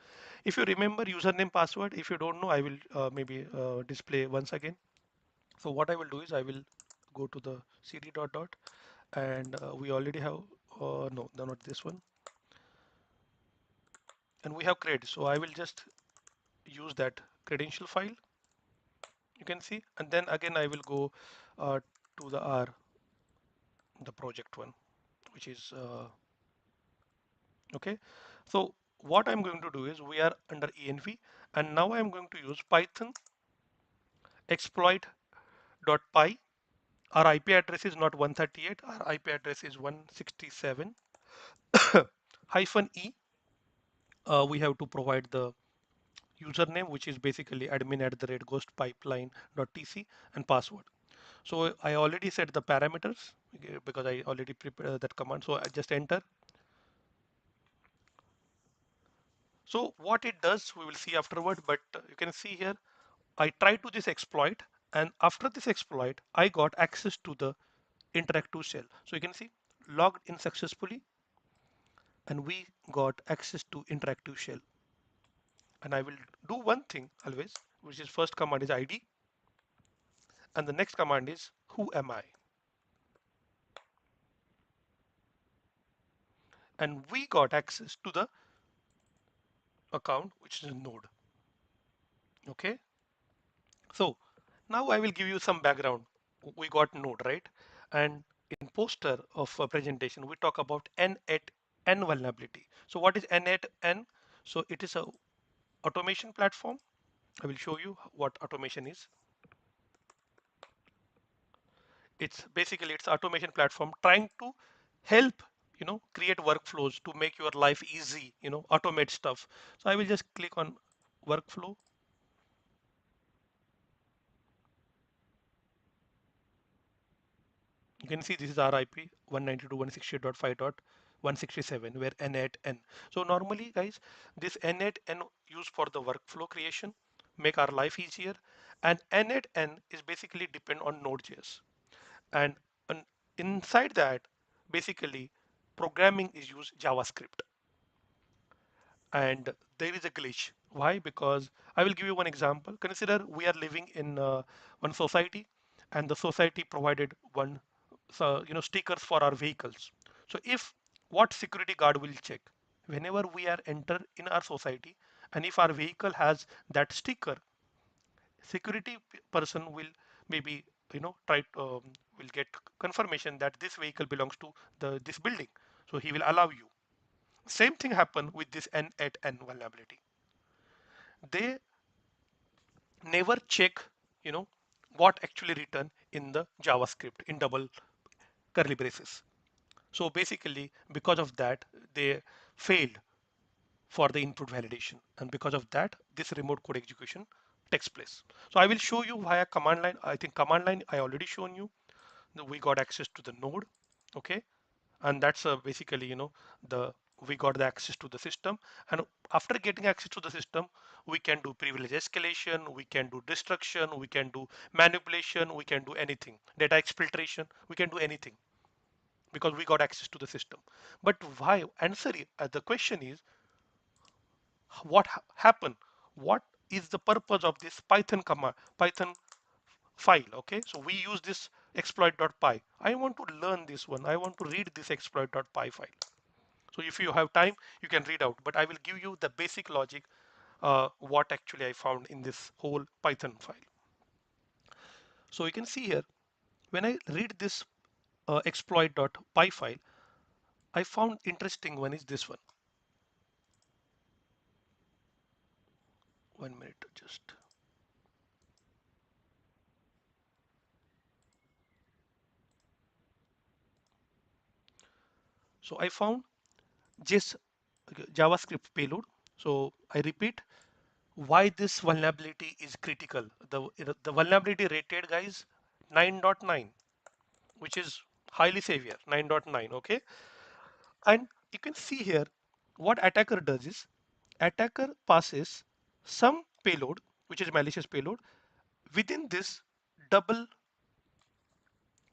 If you remember username password, if you don't know, I will maybe display once again. So what I will do is I will go to the cd dot dot, and we already have no, not this one, and we have created. So I will just use that credential file, you can see, and then again I will go to the R, the project one, which is okay. So what I'm going to do is we are under env, and now I'm going to use python exploit.py. Our IP address is not 138, our IP address is 167 hyphen e. We have to provide the username, which is basically admin@ghostpipeline.tc, and password. So I already set the parameters because I already prepared that command. So I just enter. So what it does, we will see afterward, but you can see here, I tried to this exploit, and after this exploit, I got access to the interactive shell. So you can see logged in successfully, and we got access to interactive shell. And I will do one thing always, which is first command is ID, and the next command is who am I? And we got access to the account, which is node. Okay. So now I will give you some background. We got node, right? And in poster of a presentation, we talk about n8n vulnerability. So what is n8n? So it is a automation platform. I will show you what automation is. It's basically it's automation platform trying to help create workflows to make your life easy, automate stuff. So I will just click on workflow. You can see this is our IP 192.168.5.167 where n8n. So normally guys, this n8n used for the workflow creation, make our life easier, and n8n is basically depend on Node.js. And inside that, basically programming is used JavaScript. And there is a glitch. Why? Because I will give you one example. Consider we are living in one society, and the society provided one, so stickers for our vehicles. So if what security guard will check whenever we are enter in our society, and if our vehicle has that sticker, security person will maybe try to, will get confirmation that this vehicle belongs to this building, so he will allow you. Same thing happened with this n8n vulnerability. They never check, you know, what actually written in the JavaScript in double curly braces. So basically, because of that, they failed for the input validation, and because of that, this remote code execution takes place. So I will show you via command line. I think command line I already shown you. We got access to the node, okay, and that's basically the we got the access to the system, and after getting access to the system we can do privilege escalation, we can do destruction, we can do manipulation, we can do anything, data exfiltration, we can do anything because we got access to the system. But why answer the question is what happened, what is the purpose of this python command, python file. Okay, so we use this exploit.py. I want to learn this one, I want to read this exploit.py file. So if you have time, you can read out, but I will give you the basic logic, what actually I found in this whole Python file. So you can see here, when I read this exploit.py file, I found interesting one is this one. 1 minute, just. So I found just JavaScript payload. So I repeat, why this vulnerability is critical. The vulnerability rated guys 9.9, which is highly severe, 9.9. Okay, and you can see here what attacker does is attacker passes some payload, which is malicious payload, within this double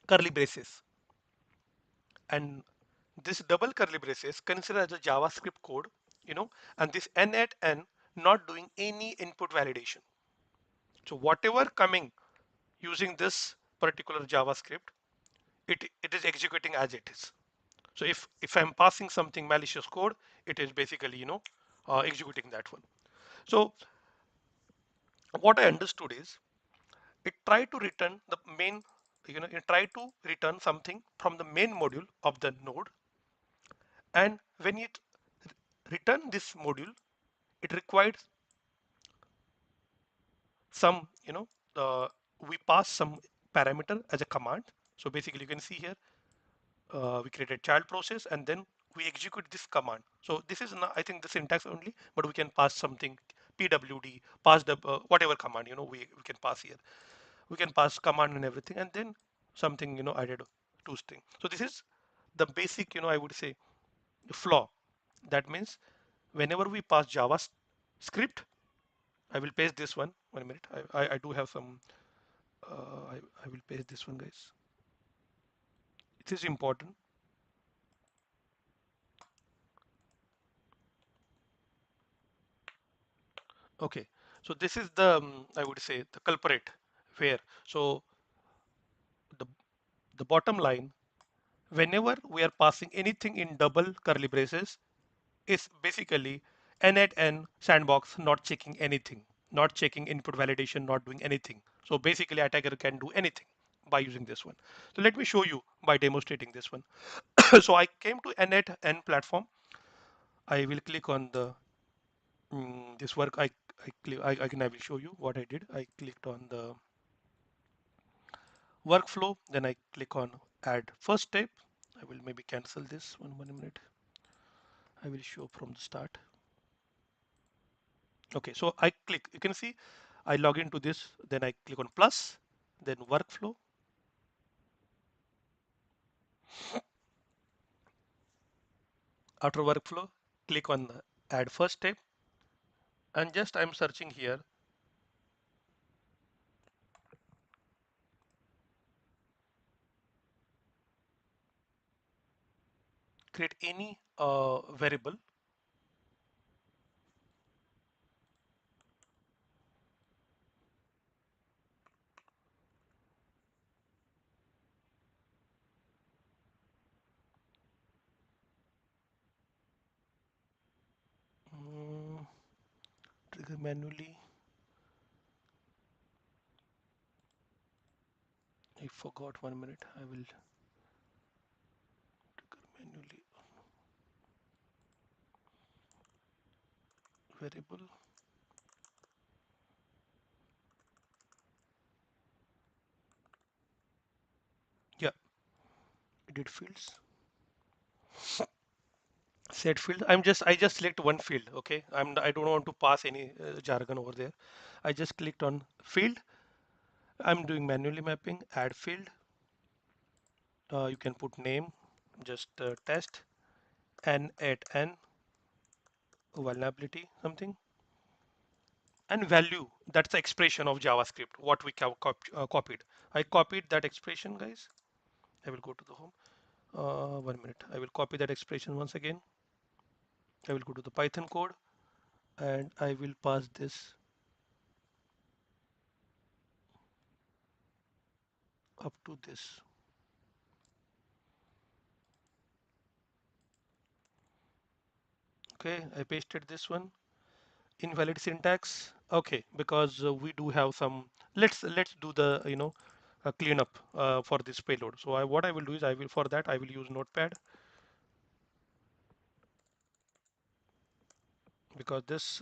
curly braces, and this double curly braces consider as a JavaScript code, and this n8n not doing any input validation. So whatever coming using this particular JavaScript, it is executing as it is. So if I'm passing something malicious code, it is basically executing that one. So what I understood is it tried to return the main, it tried to return something from the main module of the node, and when it return this module, it required some, we pass some parameter as a command. So basically you can see here, we created child process and then we execute this command. So this is not, I think the syntax only, but we can pass something pwd, pass the whatever command we can pass here. We can pass command and everything, and then something added to string. So this is the basic, I would say, flaw. That means whenever we pass JavaScript, I will paste this one. 1 minute. I do have some. I will paste this one, guys. It is important. Okay. So this is the I would say the culprit where. So the the bottom line, whenever we are passing anything in double curly braces, is basically n8n sandbox not checking anything, not checking input validation, not doing anything. So basically attacker can do anything by using this one. So let me show you by demonstrating this one. So I came to n8n platform. I will click on the this work. I will show you what I did. I clicked on the workflow, then I click on add first step. I will maybe cancel this one minute. I will show from the start. Okay, so I click, you can see I log into this, then I click on plus, then workflow. After workflow, click on the add first step, and just I'm searching here, create any variable. Mm, trigger manually. I forgot, 1 minute. I will trigger manually variable. Yeah, edit fields. Set field. I just select one field. Okay, I don't want to pass any jargon over there. I just clicked on field. I'm doing manually mapping. Add field. You can put name. Just test n8n vulnerability something, and value. That's the expression of JavaScript. What we copied. I copied that expression, guys. I will go to the home. 1 minute. I will copy that expression once again. I will go to the Python code and I will pass this up to this. Okay, I pasted this one. Invalid syntax. Okay, because we do have some. Let's do the cleanup for this payload. So what I will do is for that I will use Notepad, because this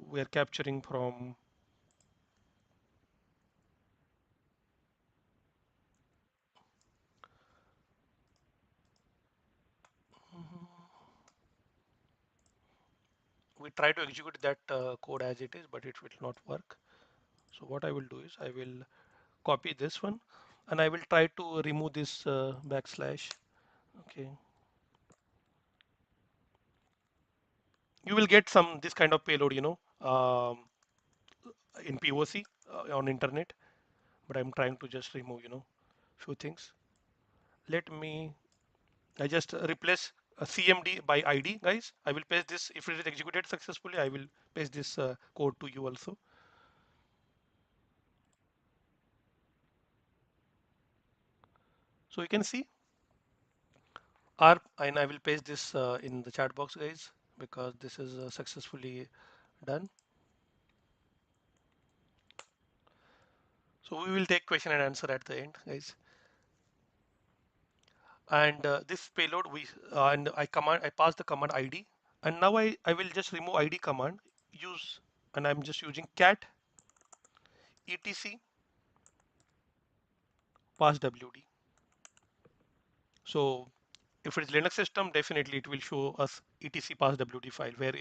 we are capturing from. We try to execute that code as it is, but it will not work. So what I will do is I will copy this one and I will try to remove this backslash. Okay, you will get some this kind of payload, in POC on internet, but I'm trying to just remove, few things. Let me, I just replace CMD by ID, guys. I will paste this. If it is executed successfully, I will paste this code to you also. So you can see and I will paste this in the chat box, guys, because this is successfully done. So we will take question and answer at the end, guys. And this payload and I pass the command ID, and now I will just remove ID command use, and I'm just using cat etc pass wd. So if it is Linux system, definitely it will show us etc pass wd file where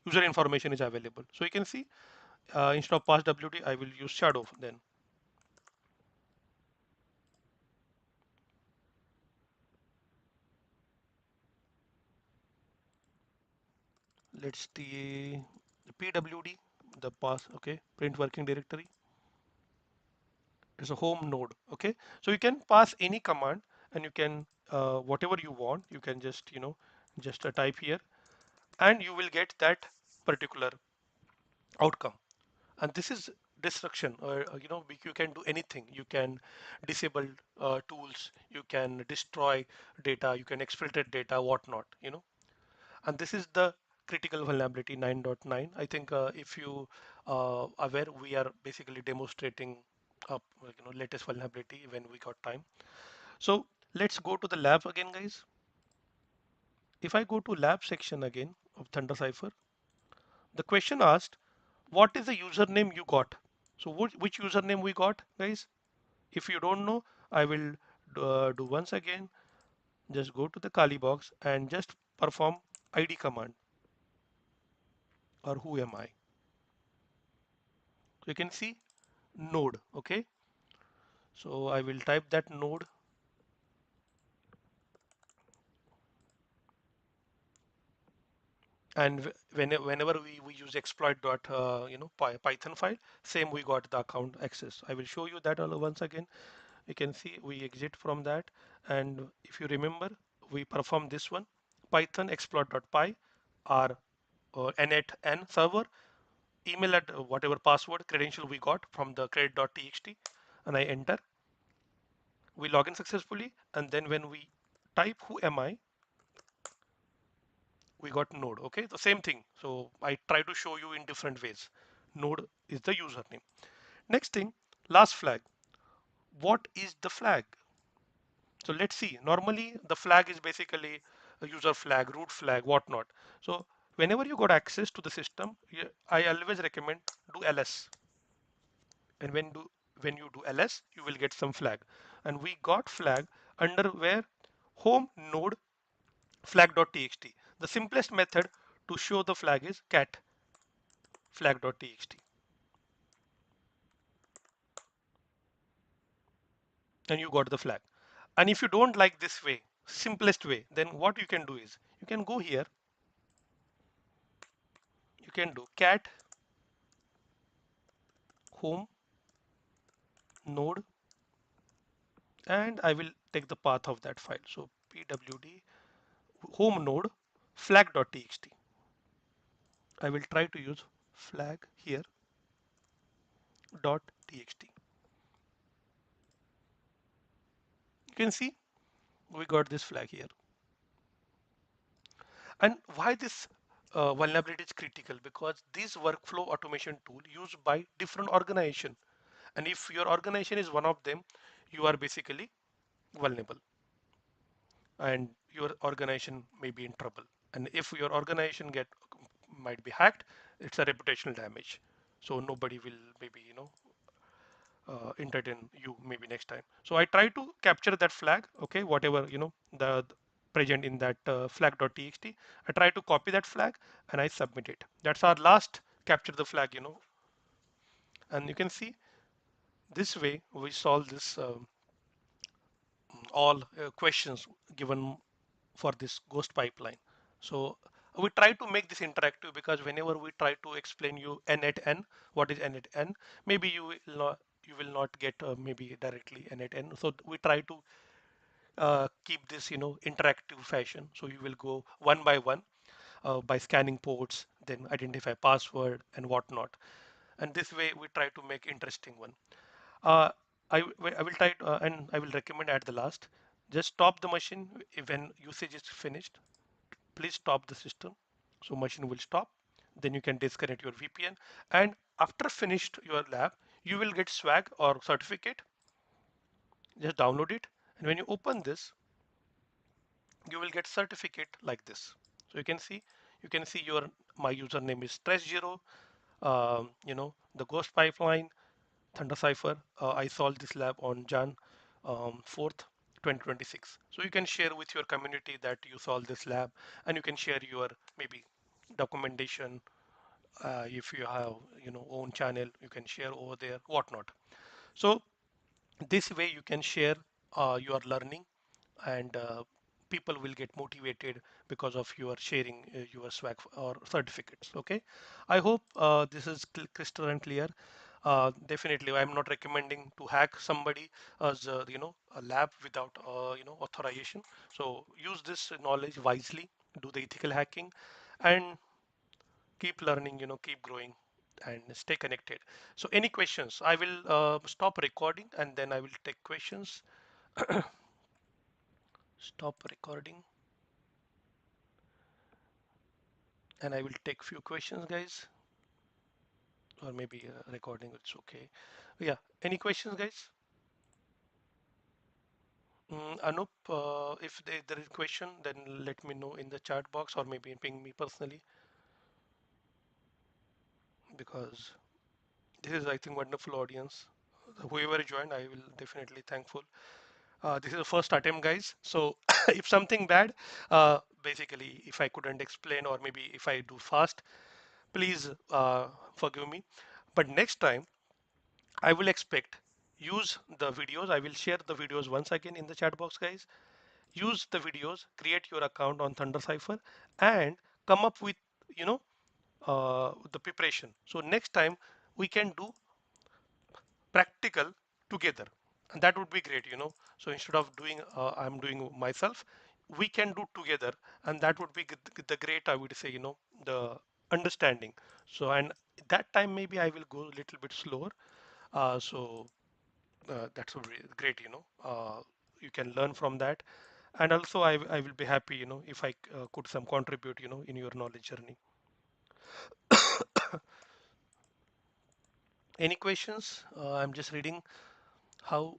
user information is available. So you can see instead of pass wd I will use shadow. Then let's the pwd, the pass. Okay, print working directory is a home node. Okay, so you can pass any command, and you can whatever you want, you can just just type here, and you will get that particular outcome. And this is destruction, or you can do anything. You can disable tools, you can destroy data, you can exfiltrate data, whatnot, and this is the critical vulnerability 9.9. I think if you aware, we are basically demonstrating latest vulnerability when we got time. So let's go to the lab again, guys. If I go to lab section again of ThunderCipher, the question asked, what is the username you got? So which username we got, guys? If you don't know, I will do once again. Just go to the Kali box and just perform ID command, or who am I? So you can see node. Okay, so I will type that node, and whenever we use exploit dot Python file, same we got the account access. I will show you that all once again. You can see we exit from that, and if you remember, we perform this one, Python exploit.py, our n8n server, email at whatever password credential we got from the credit.txt, and I enter. We log in successfully, and then when we type who am I, we got node. Okay, the same thing. So I try to show you in different ways. Node is the username. Next thing, last flag. What is the flag? So let's see. Normally, the flag is basically a user flag, root flag, whatnot. So whenever you got access to the system, I always recommend do ls. And when you do ls, you will get some flag. And we got flag under where home node flag.txt. The simplest method to show the flag is cat flag.txt. And you got the flag. And if you don't like this way, simplest way, then what you can do is you can go here, you can do cat home node, and I will take the path of that file. So pwd home node flag.txt. I will try to use flag here dot txt. You can see we got this flag here. And why this vulnerability is critical? Because this workflow automation tool used by different organization, and if your organization is one of them, you are basically vulnerable, and your organization may be in trouble. And if your organization might be hacked, it's a reputational damage. So nobody will maybe entertain you maybe next time. So I try to capture that flag. Okay, whatever the present in that flag.txt. I try to copy that flag and I submit it. That's our last capture the flag. And you can see this way we solve this all questions given for this ghost pipeline. So we try to make this interactive, because whenever we try to explain you n8n, what is n8n, maybe you will not get maybe directly n8n. So we try to keep this interactive fashion. So you will go one by one by scanning ports, then identify password and whatnot. And this way we try to make interesting one. Uh, I will try to, and I will recommend at the last, just stop the machine when usage is finished. Please stop the system. So machine will stop. Then you can disconnect your VPN. And after finished your lab, you will get swag or certificate. Just download it. And when you open this, you will get certificate like this. So you can see your my username is stress0. The ghost pipeline ThunderCipher. I solved this lab on Jan 4th, 2026. So you can share with your community that you solved this lab, and you can share your maybe documentation. If you have own channel, you can share over there, whatnot. So this way you can share your learning, and people will get motivated because of your sharing your swag or certificates. Okay, I hope this is crystal and clear. Definitely I'm not recommending to hack somebody as a lab without authorization. So use this knowledge wisely, do the ethical hacking, and keep learning, keep growing, and stay connected. So any questions? I will stop recording and then I will take questions. Stop recording and I will take few questions, guys. Or maybe recording, it's okay. Yeah, any questions, guys? Anup, if there is question, then let me know in the chat box or maybe ping me personally, because this is, I think, wonderful audience. Whoever joined, I will definitely thankful. This is the first attempt, guys. So if something bad, basically, if I couldn't explain or maybe if I do fast, please forgive me. But next time, I will expect use the videos. I will share the videos once again in the chat box, guys. Use the videos, create your account on ThunderCipher, and come up with you know the preparation. So next time we can do practical together, and that would be great. So instead of doing I'm doing myself, we can do together, and that would be the great, I would say, the understanding. So, and that time maybe I will go a little bit slower. That's a great, you can learn from that. And also I will be happy, if I could some contribute, in your knowledge journey. Any questions? I'm just reading. How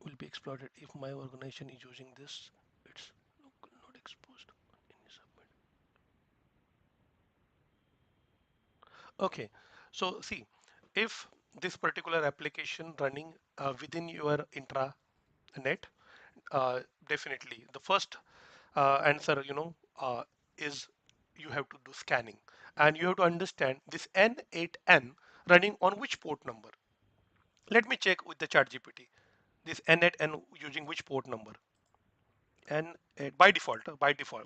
will be exploited if my organization is using this? It's not exposed on any submit. Okay, so see, if this particular application running within your intranet, uh, definitely the first answer, is you have to do scanning, and you have to understand this n8n running on which port number. Let me check with the chat GPT. This n8n using which port number? And by default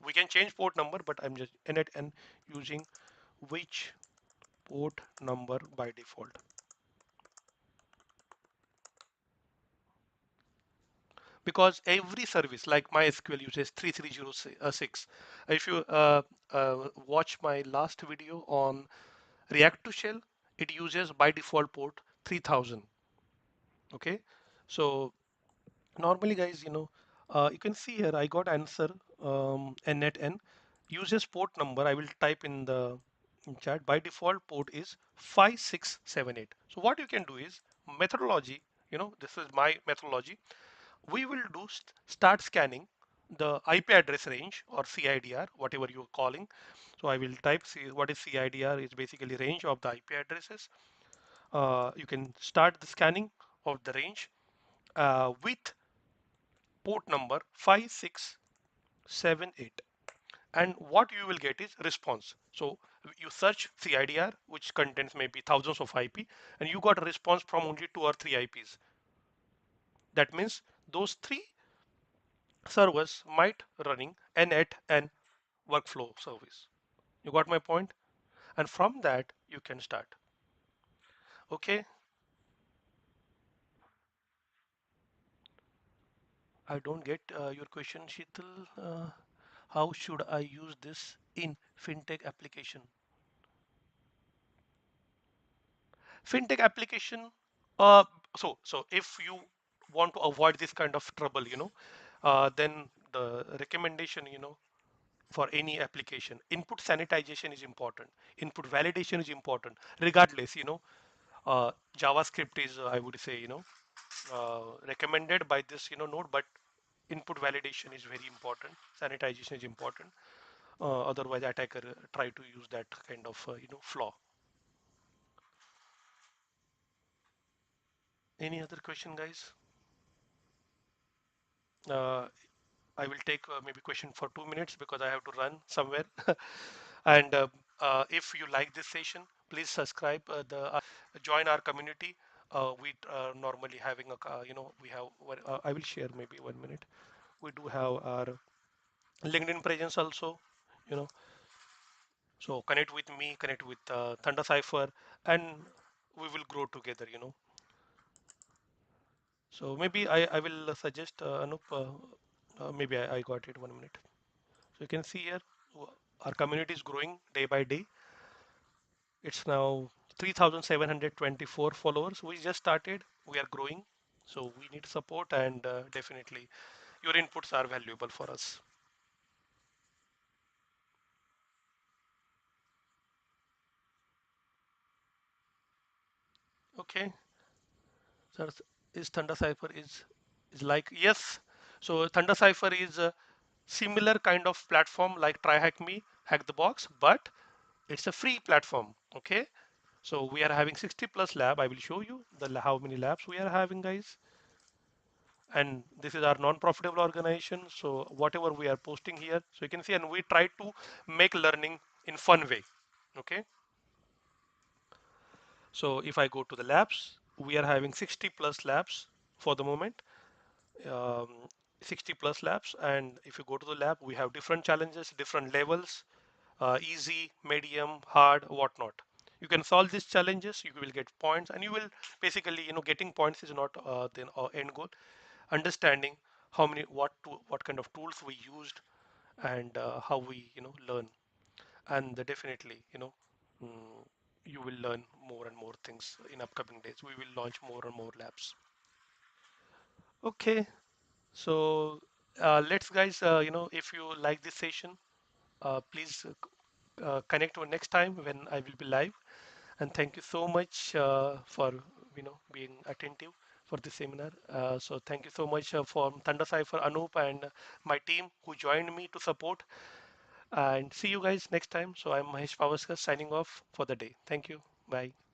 we can change port number, but I'm just n8n using which port number by default, because every service like MySQL uses 3306. If you watch my last video on React to Shell, it uses by default port 3000. Okay, so normally, guys, you can see here I got answer, n8n uses port number. I will type in the chat. By default port is 5678. So what you can do is methodology, this is my methodology. We will do start scanning the IP address range, or CIDR, whatever you're calling. So I will type, see what is CIDR, is basically range of the IP addresses. You can start the scanning of the range with port number 5678, and what you will get is response. So you search CIDR, which contains maybe thousands of IP, and you got a response from only 2 or 3 IPs. That means those 3 servers might running n8n workflow service. You got my point? And from that you can start. Okay, I don't get your question, Sheetal. How should I use this in fintech application? Fintech application. Uh, so if you want to avoid this kind of trouble, then the recommendation, for any application, input sanitization is important. Input validation is important. Regardless, JavaScript is, I would say, recommended by this, node, but input validation is very important. Sanitization is important. Otherwise, attacker try to use that kind of, flaw. Any other question, guys? Uh, I will take maybe question for 2 minutes because I have to run somewhere. And if you like this session, please subscribe, join our community. We normally having we have. I will share maybe 1 minute. We do have our LinkedIn presence also. You know, so connect with me, connect with ThunderCipher, and we will grow together. So maybe I will suggest Anup. Maybe I got it 1 minute. So you can see here our community is growing day by day. It's now 3,724 followers. We just started. We are growing. So we need support, and definitely your inputs are valuable for us. Okay. So is ThunderCipher is like, yes. So ThunderCipher is a similar kind of platform like TryHackMe, Hack the Box, but it's a free platform. Okay. So we are having 60 plus lab. I will show you how many labs we are having, guys. And this is our non-profitable organization. So whatever we are posting here, so you can see, and we try to make learning in fun way. Okay. So if I go to the labs, we are having 60 plus labs for the moment, um, 60 plus labs. And if you go to the lab, we have different challenges, different levels, easy, medium, hard, whatnot. You can solve these challenges, you will get points, and you will basically, getting points is not the end goal. Understanding how many, what kind of tools we used, and how we, learn. And definitely, mm, you will learn more and more things in upcoming days. We will launch more and more labs. Okay, so let's guys, if you like this session, please connect to next time when I will be live. And thank you so much for being attentive for this seminar. So thank you so much for ThunderCipher, Anup, and my team who joined me to support. And see you guys next time. So I'm Mahesh Pavaskar signing off for the day. Thank you. Bye.